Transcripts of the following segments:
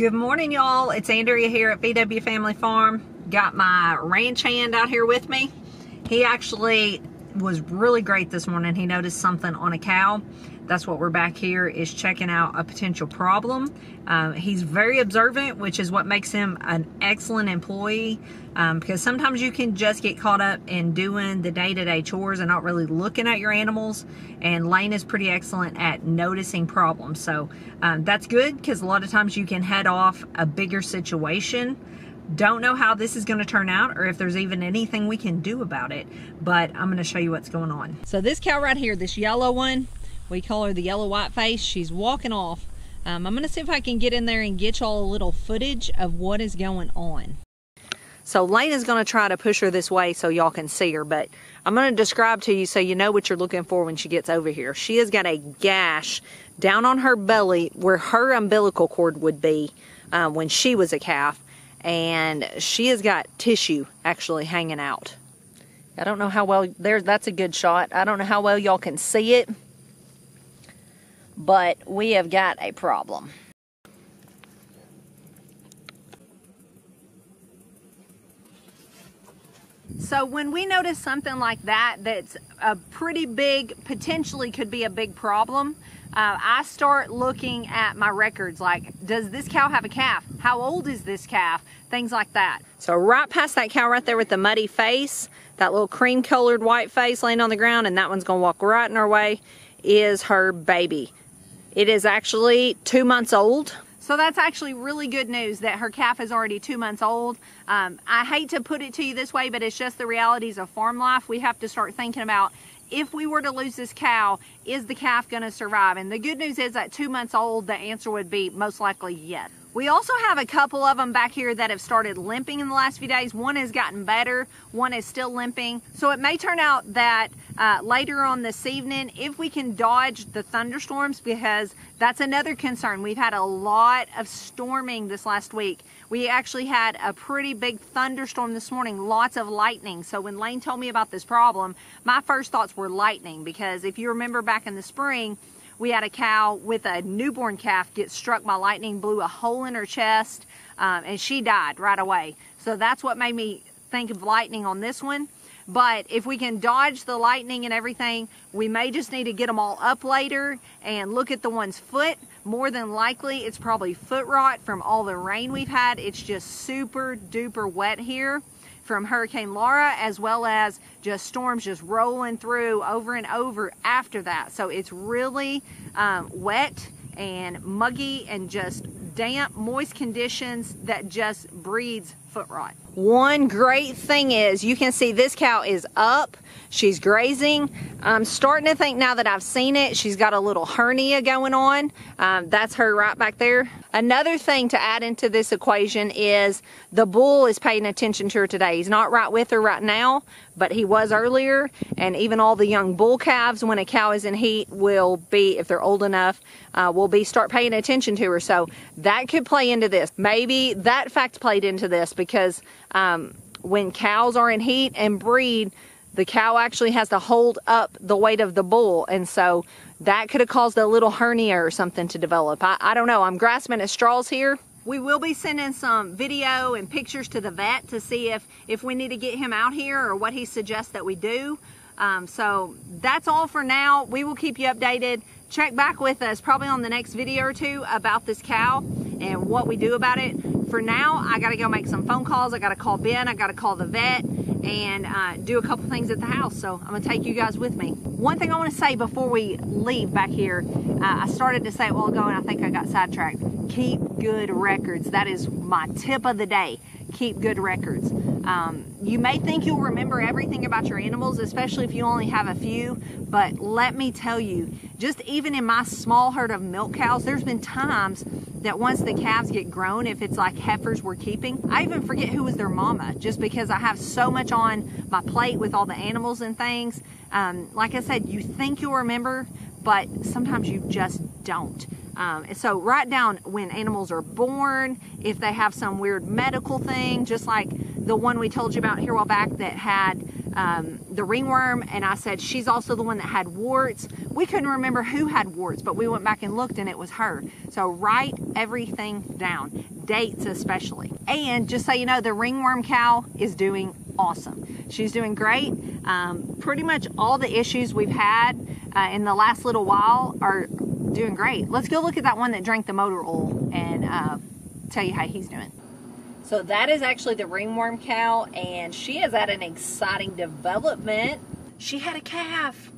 Good morning, y'all. It's Andrea here at VW Family Farm. Got my ranch hand out here with me. He actually was really great this morning. He noticed something on a cow. That's what we're back here is checking out a potential problem. He's very observant, which is what makes him an excellent employee, because sometimes you can just get caught up in doing the day-to-day chores and not really looking at your animals, and Lane is pretty excellent at noticing problems. So that's good, because a lot of times you can head off a bigger situation. Don't know how this is going to turn out or if there's even anything we can do about it, but I'm going to show you what's going on. So this cow right here, this yellow one, we call her the yellow white face. She's walking off. I'm going to see if I can get in there and get y'all a little footage of what is going on. So Lane is going to try to push her this way so y'all can see her, but I'm going to describe to you so you know what you're looking for when she gets over here. She has got a gash down on her belly where her umbilical cord would be when she was a calf, and she has got tissue actually hanging out. I don't know how well, that's a good shot. I don't know how well y'all can see it, but we have got a problem. So when we notice something like that, that's a pretty big, potentially could be a big problem, I start looking at my records, like, does this cow have a calf? How old is this calf? Things like that. So right past that cow right there with the muddy face, that little cream colored white face laying on the ground, and that one's gonna walk right in our way, is her baby. It is actually 2 months old. So that's actually really good news that her calf is already 2 months old. I hate to put it to you this way, but it's just the realities of farm life. We have to start thinking about, if we were to lose this cow, is the calf going to survive? And the good news is at 2 months old, the answer would be most likely yes. We also have a couple of them back here that have started limping in the last few days. One has gotten better, one is still limping. So it may turn out that later on this evening, if we can dodge the thunderstorms, because that's another concern. We've had a lot of storming this last week. We actually had a pretty big thunderstorm this morning, lots of lightning. So when Lane told me about this problem, my first thoughts were lightning, because if you remember back in the spring, we had a cow with a newborn calf get struck by lightning, blew a hole in her chest, and she died right away. So that's what made me think of lightning on this one. But if we can dodge the lightning and everything, we may just need to get them all up later and look at the one's foot. More than likely, it's probably foot rot from all the rain we've had. It's just super duper wet here from Hurricane Laura, as well as just storms just rolling through over and over after that. So it's really wet and muggy and just damp, moist conditions that just breeds foot rot. One great thing is you can see this cow is up. She's grazing. I'm starting to think now that I've seen it, she's got a little hernia going on. That's her right back there. Another thing to add into this equation is the bull is paying attention to her today. He's not right with her right now, but he was earlier. And even all the young bull calves, when a cow is in heat, will be, if they're old enough, will start paying attention to her. So that could play into this. Maybe that fact played into this, because when cows are in heat and breed, the cow actually has to hold up the weight of the bull, and so that could have caused a little hernia or something to develop. I don't know. I'm grasping at straws here. We will be sending some video and pictures to the vet to see if we need to get him out here or what he suggests that we do. So that's all for now. We will keep you updated. Check back with us probably on the next video or two about this cow and what we do about it. For now, I gotta go make some phone calls. I gotta call Ben, I gotta call the vet, and do a couple things at the house. So I'm gonna take you guys with me. One thing I wanna say before we leave back here, I started to say it a while ago and I think I got sidetracked. Keep good records. That is my tip of the day. Keep good records. You may think you'll remember everything about your animals, especially if you only have a few, but let me tell you, just even in my small herd of milk cows, there's been times that once the calves get grown, if it's like heifers we're keeping, I even forget who was their mama, just because I have so much on my plate with all the animals and things. Like I said, you think you'll remember, but sometimes you just don't. So write down when animals are born, if they have some weird medical thing, just like the one we told you about here a while back that had the ringworm, and I said she's also the one that had warts. We couldn't remember who had warts, but we went back and looked and it was her. So write everything down, dates especially. And just so you know, the ringworm cow is doing awesome. She's doing great. Pretty much all the issues we've had in the last little while are doing great. Let's go look at that one that drank the motor oil and tell you how he's doing. So that is actually the ringworm cow, and she is at an exciting development. She had a calf.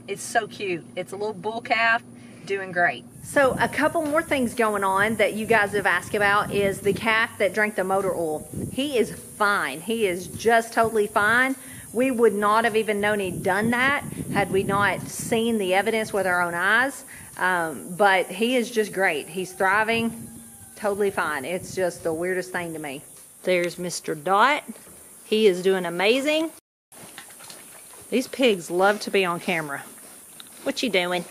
It's so cute. It's a little bull calf, doing great. So a couple more things going on that you guys have asked about is the calf that drank the motor oil. He is fine. He is just totally fine. We would not have even known he'd done that had we not seen the evidence with our own eyes. But he is just great. He's thriving. Totally fine. It's just the weirdest thing to me. There's Mr. Dot. He is doing amazing. These pigs love to be on camera. What you doing?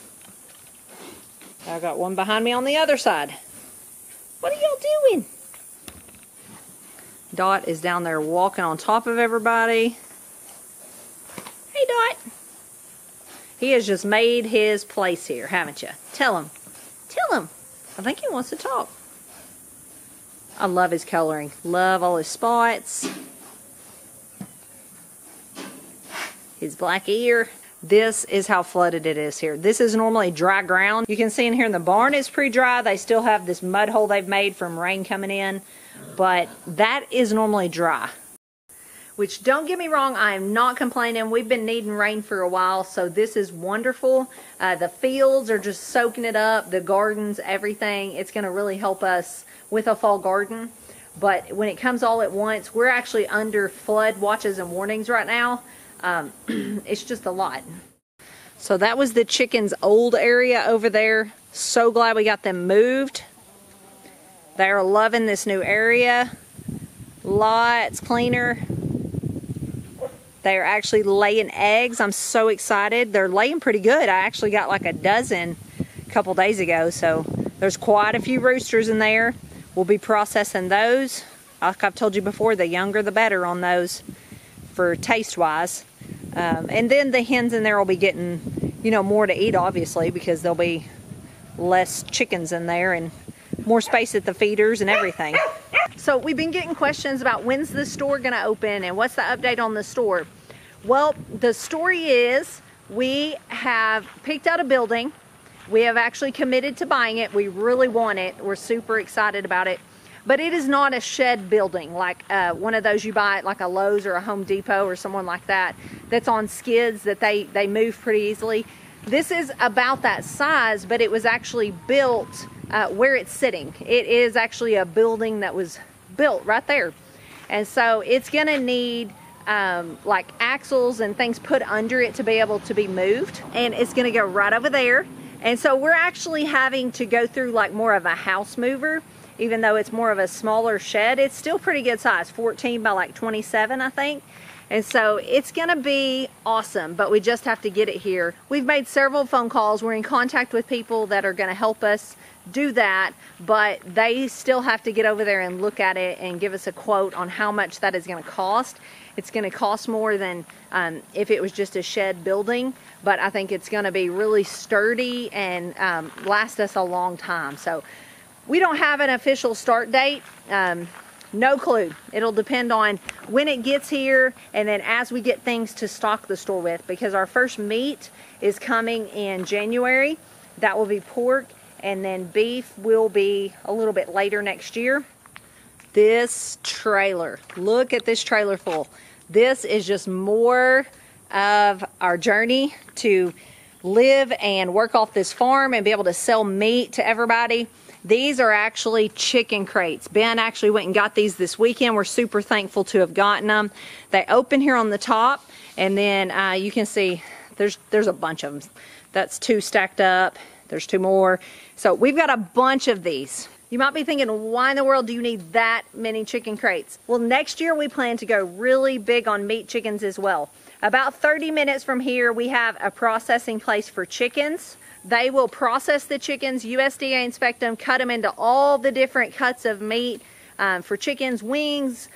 I got one behind me on the other side. What are y'all doing? Dot is down there walking on top of everybody. Hey, Dot. He has just made his place here, haven't you? Tell him. Tell him. I think he wants to talk. I love his coloring. Love all his spots. His black ear. This is how flooded it is here. This is normally dry ground. You can see in here in the barn it's pretty dry. They still have this mud hole they've made from rain coming in. But that is normally dry. Which, don't get me wrong, I am not complaining. We've been needing rain for a while, so this is wonderful. The fields are just soaking it up. The gardens, everything. It's going to really help us with a fall garden. But when it comes all at once, we're actually under flood watches and warnings right now. It's just a lot. So that was the chickens' old area over there. So glad we got them moved. They're loving this new area. Lots cleaner. They're actually laying eggs. I'm so excited. They're laying pretty good. I actually got like a dozen a couple days ago. So there's quite a few roosters in there. We'll be processing those. Like I've told you before, the younger the better on those for taste-wise. And then the hens in there will be getting, you know, more to eat, obviously, because there'll be less chickens in there and more space at the feeders and everything. So we've been getting questions about when's the store gonna open and what's the update on the store. Well, the story is we have picked out a building. We have actually committed to buying it. We really want it. We're super excited about it. But it is not a shed building like one of those you buy at like a Lowe's or a Home Depot or someone like that that's on skids that they move pretty easily. This is about that size, but it was actually built where it's sitting. It is actually a building that was built right there. And so it's gonna need like axles and things put under it to be able to be moved. And it's gonna go right over there. And so we're actually having to go through like more of a house mover, even though it's more of a smaller shed. It's still pretty good size, 14 by like 27, I think. And so it's gonna be awesome, but we just have to get it here. We've made several phone calls. We're in contact with people that are gonna help us do that, but they still have to get over there and look at it and give us a quote on how much that is gonna cost. It's gonna cost more than if it was just a shed building, but I think it's gonna be really sturdy and last us a long time. So we don't have an official start date. No clue. It'll depend on when it gets here and then as we get things to stock the store with, because our first meat is coming in January. That will be pork, and then beef will be a little bit later next year. This trailer, look at this trailer full. This is just more of our journey to live and work off this farm and be able to sell meat to everybody. These are actually chicken crates. Ben actually went and got these this weekend. We're super thankful to have gotten them. They open here on the top, and then you can see there's a bunch of them. That's 2 stacked up. There's 2 more. So we've got a bunch of these. You might be thinking, why in the world do you need that many chicken crates? Well, next year we plan to go really big on meat chickens as well. About 30 minutes from here, we have a processing place for chickens. They will process the chickens, USDA inspect them, cut them into all the different cuts of meat for chickens, wings,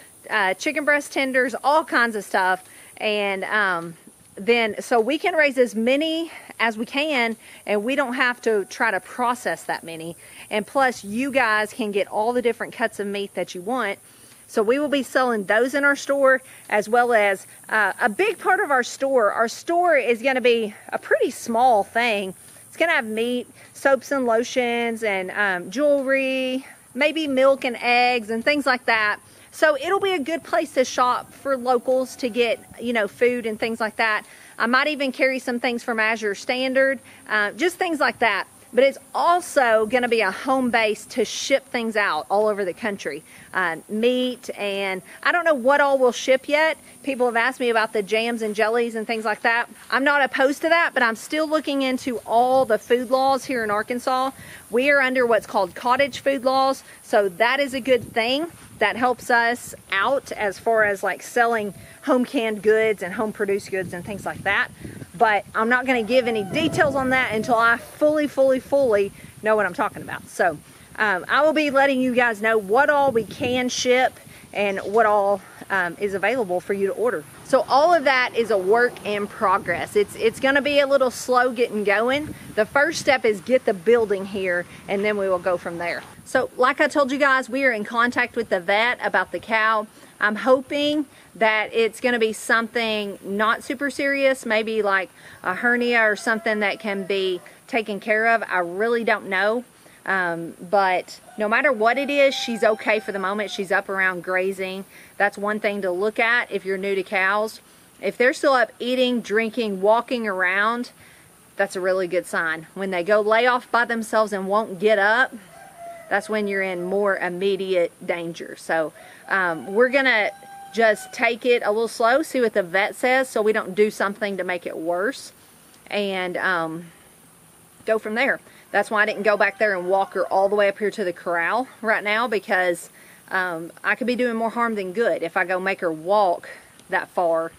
chicken breast tenders, all kinds of stuff. And then so we can raise as many as we can, and we don't have to try to process that many. And plus, you guys can get all the different cuts of meat that you want. So we will be selling those in our store, as well as a big part of our store. Our store is going to be a pretty small thing. It's going to have meat, soaps and lotions, and jewelry, maybe milk and eggs and things like that. So it'll be a good place to shop for locals to get, you know, food and things like that. I might even carry some things from Azure Standard, just things like that. But it's also going to be a home base to ship things out all over the country. Meat, and I don't know what all we'll ship yet. People have asked me about the jams and jellies and things like that. I'm not opposed to that, but I'm still looking into all the food laws here in Arkansas. We are under what's called cottage food laws, so that is a good thing. That helps us out as far as like selling home canned goods and home produced goods and things like that. But I'm not going to give any details on that until I fully know what I'm talking about. So I will be letting you guys know what all we can ship and what all is available for you to order. So all of that is a work in progress. It's going to be a little slow getting going. The first step is get the building here, and then we will go from there. So like I told you guys, we are in contact with the vet about the cow. I'm hoping that it's going to be something not super serious, maybe like a hernia or something that can be taken care of. I really don't know. But no matter what it is, she's okay for the moment. She's up around grazing. That's one thing to look at if you're new to cows. If they're still up eating, drinking, walking around, that's a really good sign. When they go lay off by themselves and won't get up, that's when you're in more immediate danger. So we're gonna just take it a little slow, see what the vet says, so we don't do something to make it worse, and go from there. That's why I didn't go back there and walk her all the way up here to the corral right now, because I could be doing more harm than good if I go make her walk that far,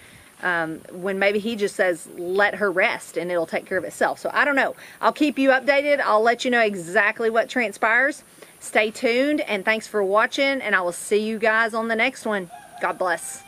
when maybe he just says let her rest and it'll take care of itself. So I don't know. I'll keep you updated. I'll let you know exactly what transpires. Stay tuned, and thanks for watching, and I will see you guys on the next one. God bless.